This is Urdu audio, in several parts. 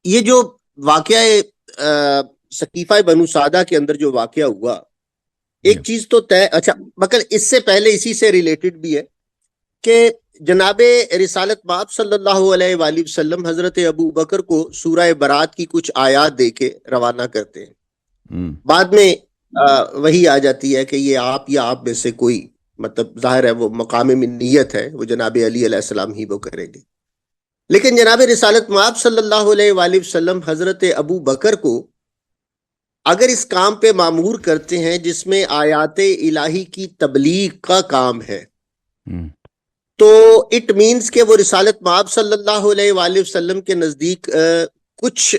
یہ جو واقعہ سقیفہ بنو سعدہ کے اندر جو واقعہ ہوا، ایک چیز تو طے، اچھا مگر اس سے پہلے اسی سے ریلیٹڈ بھی ہے کہ جناب رسالت مآب صلی اللہ علیہ وآلہ وسلم حضرت ابو بکر کو سورہ برات کی کچھ آیات دے کے روانہ کرتے ہیں. بعد میں وہی آ جاتی ہے کہ یہ آپ یا آپ میں سے کوئی، مطلب ظاہر ہے وہ مقام من نیت ہے، وہ جناب علی علیہ السلام ہی وہ کریں گے. لیکن جناب رسالت مآب صلی اللہ علیہ وآلہ وسلم حضرت ابو بکر کو اگر اس کام پہ مامور کرتے ہیں جس میں آیات الہی کی تبلیغ کا کام ہے، تو اٹ مینس کہ وہ رسالت مآب صلی اللہ علیہ وآلہ وسلم کے نزدیک کچھ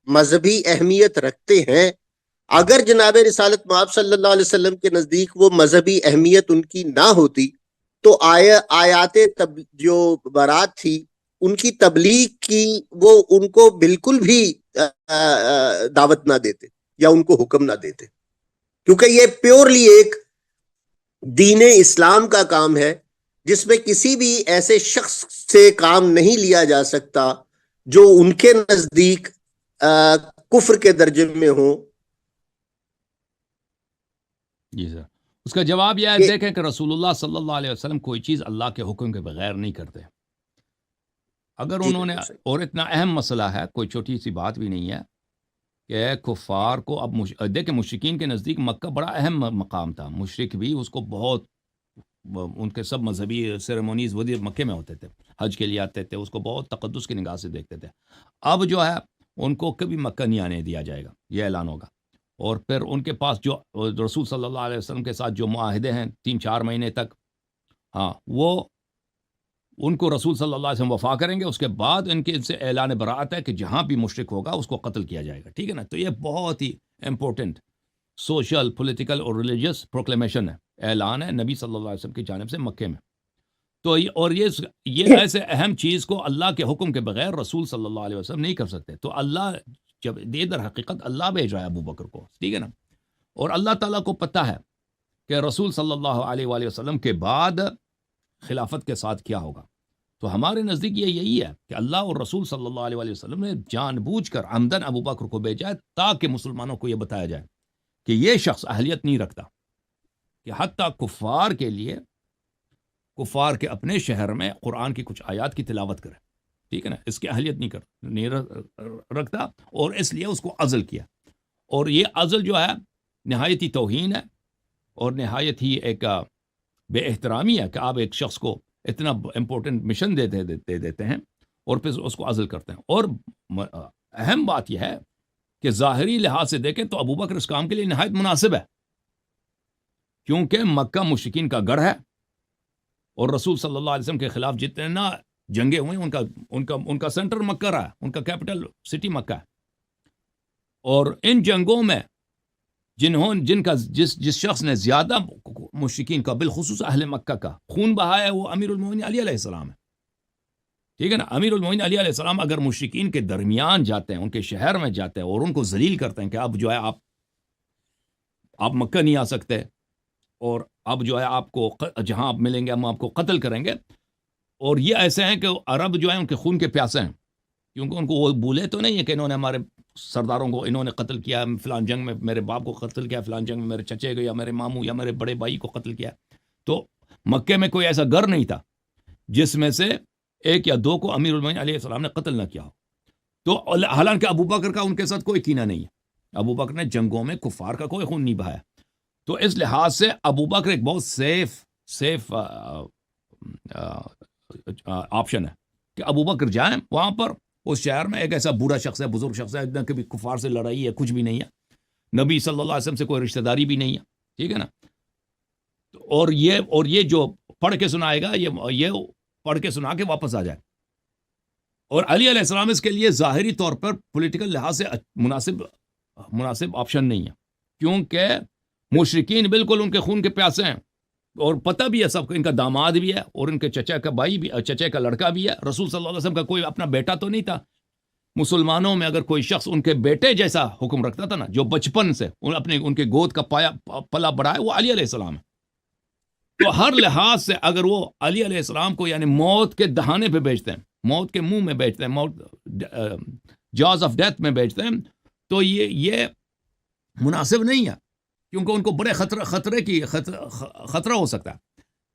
مذہبی اہمیت رکھتے ہیں. اگر جناب رسالت مآب صلی اللہ علیہ وسلم کے نزدیک وہ مذہبی اہمیت ان کی نہ ہوتی تو آیات جو برات تھی ان کی تبلیغ کی وہ ان کو بالکل بھی دعوت نہ دیتے یا ان کو حکم نہ دیتے، کیونکہ یہ پیورلی ایک دین اسلام کا کام ہے جس میں کسی بھی ایسے شخص سے کام نہیں لیا جا سکتا جو ان کے نزدیک کفر کے درجے میں ہو. جی سر، اس کا جواب یہ ہے، دیکھیں کہ رسول اللہ صلی اللہ علیہ وسلم کوئی چیز اللہ کے حکم کے بغیر نہیں کرتے. اگر انہوں نے، اور اتنا اہم مسئلہ ہے، کوئی چھوٹی سی بات بھی نہیں ہے کہ کفار کو اب دیکھیں مشرکین کے نزدیک مکہ بڑا اہم مقام تھا. مشرک بھی اس کو بہت، ان کے سب مذہبی سیریمونیز وہ مکے میں ہوتے تھے، حج کے لیے آتے تھے، اس کو بہت تقدس کی نگاہ سے دیکھتے تھے. اب جو ہے ان کو کبھی مکہ نہیں آنے دیا جائے گا، یہ اعلان ہوگا. اور پھر ان کے پاس جو رسول صلی اللہ علیہ وسلم کے ساتھ جو معاہدے ہیں 3-4 مہینے تک، ہاں وہ ان کو رسول صلی اللہ علیہ وسلم وفا کریں گے. اس کے بعد ان سے اعلان براعت ہے کہ جہاں بھی مشرک ہوگا اس کو قتل کیا جائے گا. ٹھیک ہے نا؟ تو یہ بہت ہی امپورٹنٹ سوشل، پولیٹیکل اور ریلیجیس پروکلیمیشن ہے، اعلان ہے نبی صلی اللہ علیہ وسلم کی جانب سے مکے میں. تو اور یہ ایسے اہم چیز کو اللہ کے حکم کے بغیر رسول صلی اللہ علیہ وسلم نہیں کر سکتے. تو اللہ جب در حقیقت اللہ بھیج رہا ہے ابو بکر کو، ٹھیک ہے نا، اور اللہ تعالیٰ کو پتہ ہے کہ رسول صلی اللہ علیہ وآلہ وسلم کے بعد خلافت کے ساتھ کیا ہوگا. تو ہمارے نزدیک یہ یہی ہے کہ اللہ اور رسول صلی اللہ علیہ وآلہ وسلم نے جان بوجھ کر عمدن ابو بکر کو بھیجا ہے تاکہ مسلمانوں کو یہ بتایا جائے کہ یہ شخص اہلیت نہیں رکھتا کہ حتیٰ کفار کے لیے، کفار کے اپنے شہر میں قرآن کی کچھ آیات کی تلاوت کرے. ٹھیک ہے نا؟ اس کی اہلیت نہیں رکھتا، اور اس لیے اس کو عزل کیا. اور یہ عزل جو ہے نہایت ہی توہین ہے اور نہایت ہی ایک بے احترامی ہے کہ آپ ایک شخص کو اتنا امپورٹنٹ مشن دے دیتے ہیں اور پھر اس کو عزل کرتے ہیں. اور اہم بات یہ ہے کہ ظاہری لحاظ سے دیکھیں تو ابو بکر اس کام کے لیے نہایت مناسب ہے، کیونکہ مکہ مشرکین کا گڑھ ہے اور رسول صلی اللہ علیہ وسلم کے خلاف جتنے نہ جنگیں ہوئیں ان کا سینٹر مکہ رہا ہے، ان کا کیپٹل سٹی مکہ ہے. اور ان جنگوں میں جس شخص نے زیادہ مشرکین کا بالخصوص اہل مکہ کا خون بہایا ہے وہ امیر المومنین علی علیہ السلام ہے. ٹھیک ہے نا؟ امیر المومنین علی علیہ السلام اگر مشرکین کے درمیان جاتے ہیں، ان کے شہر میں جاتے ہیں اور ان کو ذلیل کرتے ہیں کہ اب جو ہے آپ مکہ نہیں آ سکتے، اور اب جو ہے آپ کو جہاں آپ ملیں گے ہم آپ کو قتل کریں گے. اور یہ ایسے ہیں کہ عرب جو ہیں ان کے خون کے پیاسے ہیں، کیونکہ ان کو وہ بھولے تو نہیں ہے کہ انہوں نے ہمارے سرداروں کو انہوں نے قتل کیا، فلان جنگ میں میرے باپ کو قتل کیا، فلان جنگ میں میرے چچے کو یا میرے ماموں یا میرے بڑے بھائی کو قتل کیا. تو مکے میں کوئی ایسا گھر نہیں تھا جس میں سے 1 یا 2 کو امیر المومنین علیہ السلام نے قتل نہ کیا ہو. تو حالانکہ ابو بکر کا ان کے ساتھ کوئی کینہ نہیں ہے، ابو بکر نے جنگوں میں کفار کا کوئی خون نہیں بہایا. تو اس لحاظ سے ابو بکر ایک بہت سیف آپشن ہے کہ ابو بکر جائیں وہاں پر. اس شہر میں ایک ایسا بوڑھا شخص ہے، بزرگ شخص ہے، نہ کبھی کفار سے لڑائی ہے، کچھ بھی نہیں ہے، نبی صلی اللہ علیہ وسلم سے کوئی رشتہ داری بھی نہیں ہے. ٹھیک ہے نا؟ اور یہ جو پڑھ کے سنائے گا یہ پڑھ کے سنا کے واپس آ جائے. اور علی علیہ السلام اس کے لیے ظاہری طور پر پولیٹیکل لحاظ سے مناسب آپشن نہیں ہے، کیونکہ مشرکین بالکل ان کے خون کے پیاسے ہیں اور پتہ بھی ہے سب کو، ان کا داماد بھی ہے اور ان کے چچا کا بھائی بھی، چچے کا لڑکا بھی ہے. رسول صلی اللہ علیہ وسلم کا کوئی اپنا بیٹا تو نہیں تھا. مسلمانوں میں اگر کوئی شخص ان کے بیٹے جیسا حکم رکھتا تھا نا، جو بچپن سے ان کے گود کا پلا بڑھا ہے، وہ علی علیہ السلام ہے. تو ہر لحاظ سے اگر وہ علی علیہ السلام کو یعنی موت کے دہانے پہ بیچتے ہیں، موت کے منہ میں بیچتے ہیں، موت جاز آف ڈیتھ میں بیچتے ہیں، تو یہ مناسب نہیں ہے، کیونکہ ان کو بڑے خطرہ ہو سکتا ہے.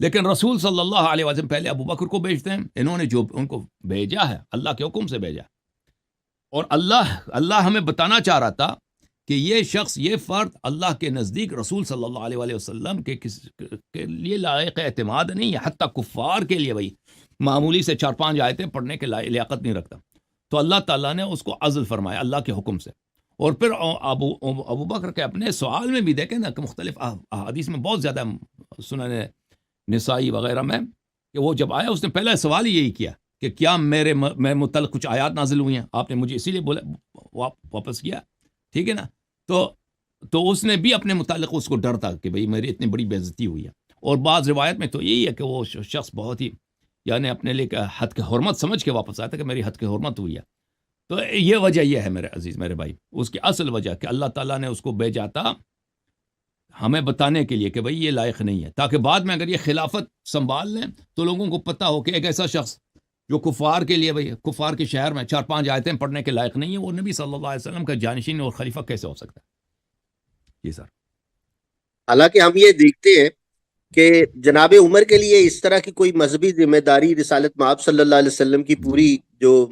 لیکن رسول صلی اللہ علیہ وسلم پہلے ابو بکر کو بیچتے ہیں، انہوں نے جو ان کو بھیجا ہے اللہ کے حکم سے بھیجا، اور اللہ ہمیں بتانا چاہ رہا تھا کہ یہ شخص، یہ فرد اللہ کے نزدیک رسول صلی اللہ علیہ وسلم کے لیے لائق اعتماد نہیں ہے، حتیٰ کفار کے لیے بھائی معمولی سے 4-5 آیتیں پڑھنے کے لیاقت نہیں رکھتا. تو اللہ تعالیٰ نے اس کو عزل فرمایا اللہ کے حکم سے. اور پھر ابو بکر کے اپنے سوال میں بھی دیکھیں نا کہ مختلف احادیث میں بہت زیادہ سنن نسائی وغیرہ میں کہ وہ جب آیا اس نے پہلا سوال ہی یہی کیا کہ کیا میں متعلق کچھ آیات نازل ہوئی ہیں، آپ نے مجھے اسی لیے بولا واپس کیا، ٹھیک ہے نا. تو اس نے بھی اپنے متعلق اس کو ڈر تھا کہ بھئی میری اتنی بڑی بے عزتی ہوئی ہے. اور بعض روایت میں تو یہی ہے کہ وہ شخص بہت ہی یعنی اپنے لیے حد کے حرمت سمجھ کے واپس آیا تھا کہ میری حد کی حرمت ہوئی ہے. تو یہ وجہ یہ ہے میرے عزیز میرے بھائی، اس کی اصل وجہ کہ اللہ تعالیٰ نے اس کو بھیجا تھا ہمیں بتانے کے لیے کہ بھئی یہ لائق نہیں ہے، تاکہ بعد میں اگر یہ خلافت سنبھال لیں تو لوگوں کو پتہ ہو کہ ایک ایسا شخص جو کفار کے لیے بھئی کفار کے شہر میں 4-5 آیتیں پڑھنے کے لائق نہیں ہے، وہ نبی صلی اللہ علیہ وسلم کا جانشین اور خلیفہ کیسے ہو سکتا ہے. جی سر. حالانکہ ہم یہ دیکھتے ہیں کہ جناب عمر کے لیے اس طرح کی کوئی مذہبی ذمہ داری رسالت مآب صلی اللہ علیہ وسلم کی پوری جو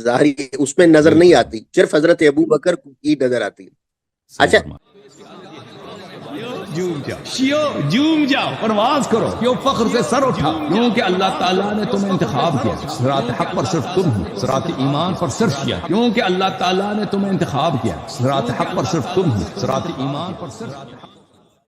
ظاہری اس میں نظر نہیں آتی، صرف حضرت ابو بکر کی نظر آتی. اچھا جوم جاؤ پرواز کرو، کیوں فخر سے سر اٹھا، کیونکہ اللہ تعالیٰ نے تمہیں انتخاب کیا، صراط حق پر صرف تم ہو، صراط ایمان پر صرف کیا، کیونکہ اللہ تعالیٰ نے تمہیں انتخاب کیا، صراط حق پر صرف تم ہو، صراط ایمان پر صرف